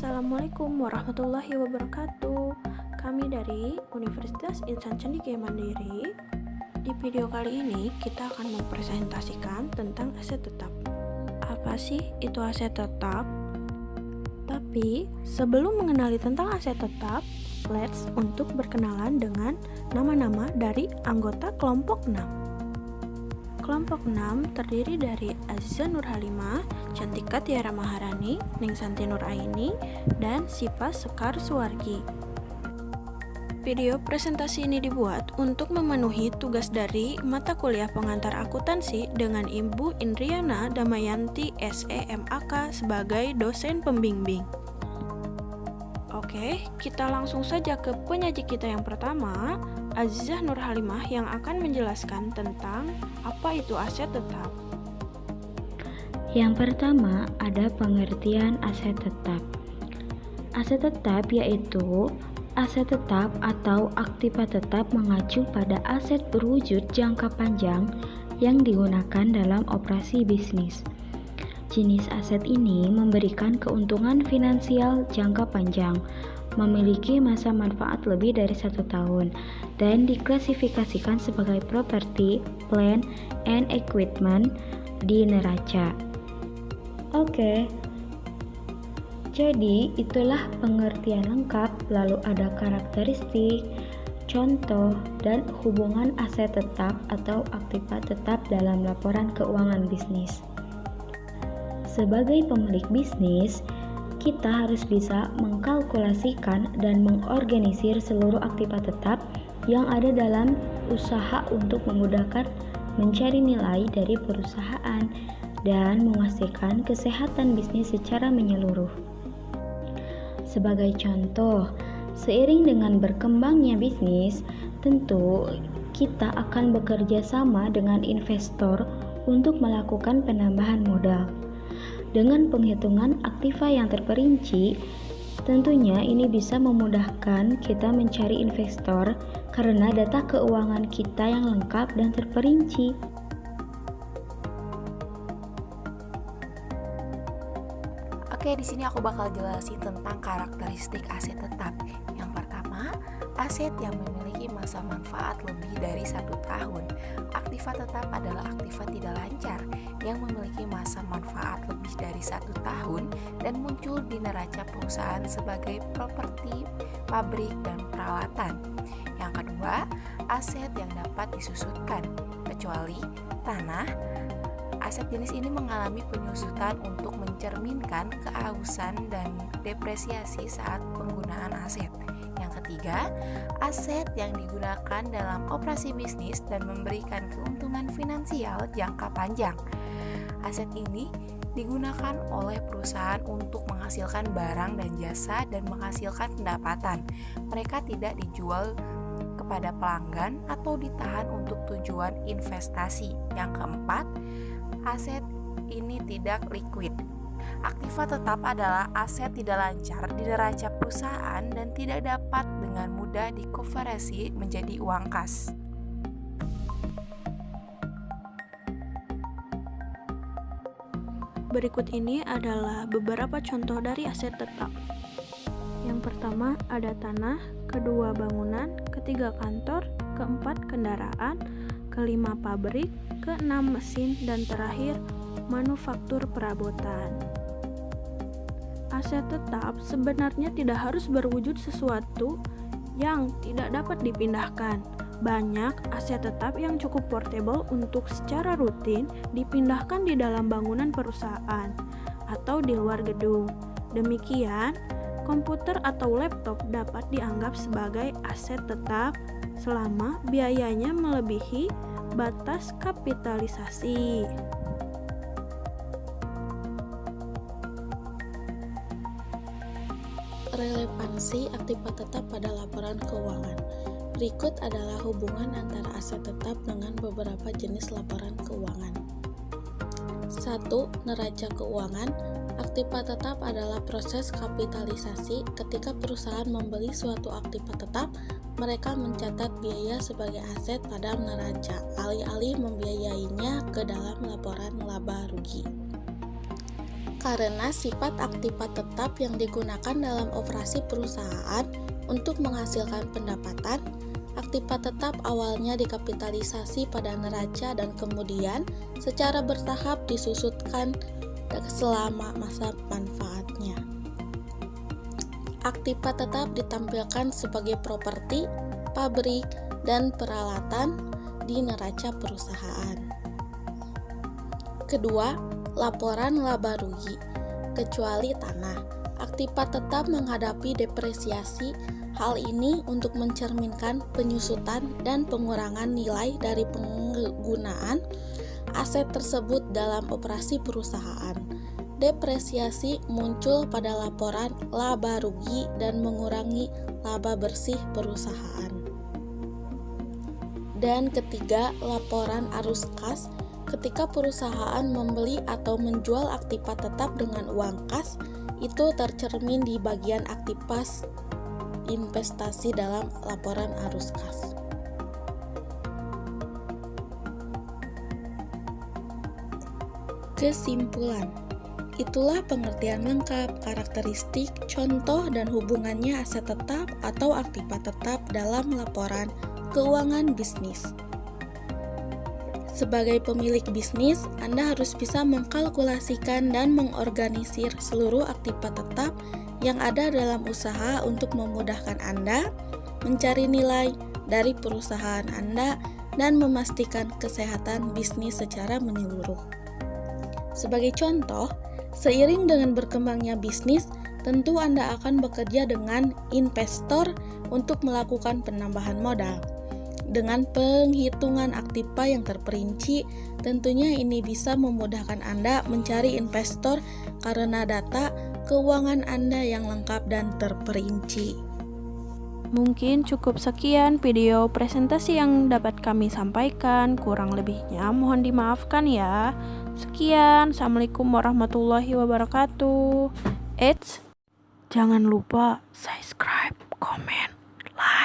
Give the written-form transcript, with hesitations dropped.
Assalamualaikum warahmatullahi wabarakatuh. Kami dari Universitas Insan Cendekia Mandiri. Di video kali ini kita akan mempresentasikan tentang aset tetap. Apa sih itu aset tetap? Tapi sebelum mengenali tentang aset tetap, let's untuk berkenalan dengan nama-nama dari anggota kelompok 6. Kelompok 6 terdiri dari Aziza Nur Halimah, Cantika Tiara Maharani, Ningsanti Nur Aini, dan Sipa Sekar Suwargi. Video presentasi ini dibuat untuk memenuhi tugas dari mata kuliah pengantar akuntansi dengan Ibu Indriana Damayanti SEMAK sebagai dosen pembimbing. Oke, kita langsung saja ke penyaji kita yang pertama, Aziza Nur Halimah yang akan menjelaskan tentang apa itu aset tetap. Yang pertama ada pengertian aset tetap. Aset tetap yaitu aset tetap atau aktiva tetap mengacu pada aset berwujud jangka panjang yang digunakan dalam operasi bisnis. Jenis aset ini memberikan keuntungan finansial jangka panjang, memiliki masa manfaat lebih dari 1 tahun, dan diklasifikasikan sebagai property, plant, and equipment di neraca. Oke, jadi itulah pengertian lengkap, lalu ada karakteristik, contoh, dan hubungan aset tetap atau aktiva tetap dalam laporan keuangan bisnis. Sebagai pemilik bisnis, kita harus bisa mengkalkulasikan dan mengorganisir seluruh aktiva tetap yang ada dalam usaha untuk memudahkan mencari nilai dari perusahaan dan memastikan kesehatan bisnis secara menyeluruh. Sebagai contoh, seiring dengan berkembangnya bisnis, tentu kita akan bekerja sama dengan investor untuk melakukan penambahan modal. Dengan penghitungan aktiva yang terperinci, tentunya ini bisa memudahkan kita mencari investor karena data keuangan kita yang lengkap dan terperinci. Oke, di sini aku bakal jelasin tentang karakteristik aset tetap. Yang pertama, aset yang memiliki masa manfaat lebih dari 1 tahun. Aktiva tetap adalah aktiva tidak lancar yang memiliki masa manfaat lebih dari 1 tahun dan muncul di neraca perusahaan sebagai properti, pabrik, dan peralatan. Yang kedua, aset yang dapat disusutkan, kecuali tanah. Aset jenis ini mengalami penyusutan untuk mencerminkan keausan dan depresiasi saat penggunaan aset. Yang ketiga, aset yang digunakan dalam operasi bisnis dan memberikan keuntungan finansial jangka panjang. Aset ini digunakan oleh perusahaan untuk menghasilkan barang dan jasa dan menghasilkan pendapatan. Mereka tidak dijual kepada pelanggan atau ditahan untuk tujuan investasi. Yang keempat, aset ini tidak liquid. Aktiva tetap adalah aset tidak lancar di neraca perusahaan dan tidak dapat dengan mudah dikonversi menjadi uang kas. Berikut ini adalah beberapa contoh dari aset tetap. Yang pertama ada tanah, kedua bangunan, ketiga kantor, keempat kendaraan, kelima pabrik, keenam mesin, dan terakhir manufaktur perabotan. Aset tetap sebenarnya tidak harus berwujud sesuatu yang tidak dapat dipindahkan. Banyak aset tetap yang cukup portable untuk secara rutin dipindahkan di dalam bangunan perusahaan atau di luar gedung. Demikian, komputer atau laptop dapat dianggap sebagai aset tetap selama biayanya melebihi batas kapitalisasi. Relevansi aktiva tetap pada laporan keuangan. Berikut adalah hubungan antara aset tetap dengan beberapa jenis laporan keuangan. 1. Neraca keuangan. Aktiva tetap adalah proses kapitalisasi. Ketika perusahaan membeli suatu aktiva tetap, mereka mencatat biaya sebagai aset pada neraca, alih-alih membiayainya ke dalam laporan laba rugi. karena sifat aktiva tetap yang digunakan dalam operasi perusahaan untuk menghasilkan pendapatan. Aktiva tetap awalnya dikapitalisasi pada neraca dan kemudian secara bertahap disusutkan selama masa manfaatnya. Aktiva tetap ditampilkan sebagai properti, pabrik, dan peralatan di neraca perusahaan. Kedua, laporan laba rugi. Kecuali tanah, aktiva tetap menghadapi depresiasi. Hal ini untuk mencerminkan penyusutan dan pengurangan nilai dari penggunaan aset tersebut dalam operasi perusahaan. Depresiasi muncul pada laporan laba rugi dan mengurangi laba bersih perusahaan. Dan ketiga, laporan arus kas. Ketika perusahaan membeli atau menjual aktiva tetap dengan uang kas, itu tercermin di bagian aktiva investasi dalam laporan arus kas. Kesimpulan, itulah pengertian lengkap, karakteristik, contoh, dan hubungannya aset tetap atau aktiva tetap dalam laporan keuangan bisnis. Sebagai pemilik bisnis, Anda harus bisa mengkalkulasikan dan mengorganisir seluruh aktiva tetap yang ada dalam usaha untuk memudahkan Anda mencari nilai dari perusahaan Anda dan memastikan kesehatan bisnis secara menyeluruh. Sebagai contoh, seiring dengan berkembangnya bisnis, tentu Anda akan bekerja dengan investor untuk melakukan penambahan modal. Dengan penghitungan aktiva yang terperinci, tentunya ini bisa memudahkan Anda mencari investor karena data keuangan Anda yang lengkap dan terperinci. Mungkin cukup sekian video presentasi yang dapat kami sampaikan. Kurang lebihnya mohon dimaafkan ya. Sekian, Assalamualaikum warahmatullahi wabarakatuh. Jangan lupa subscribe, komen, like.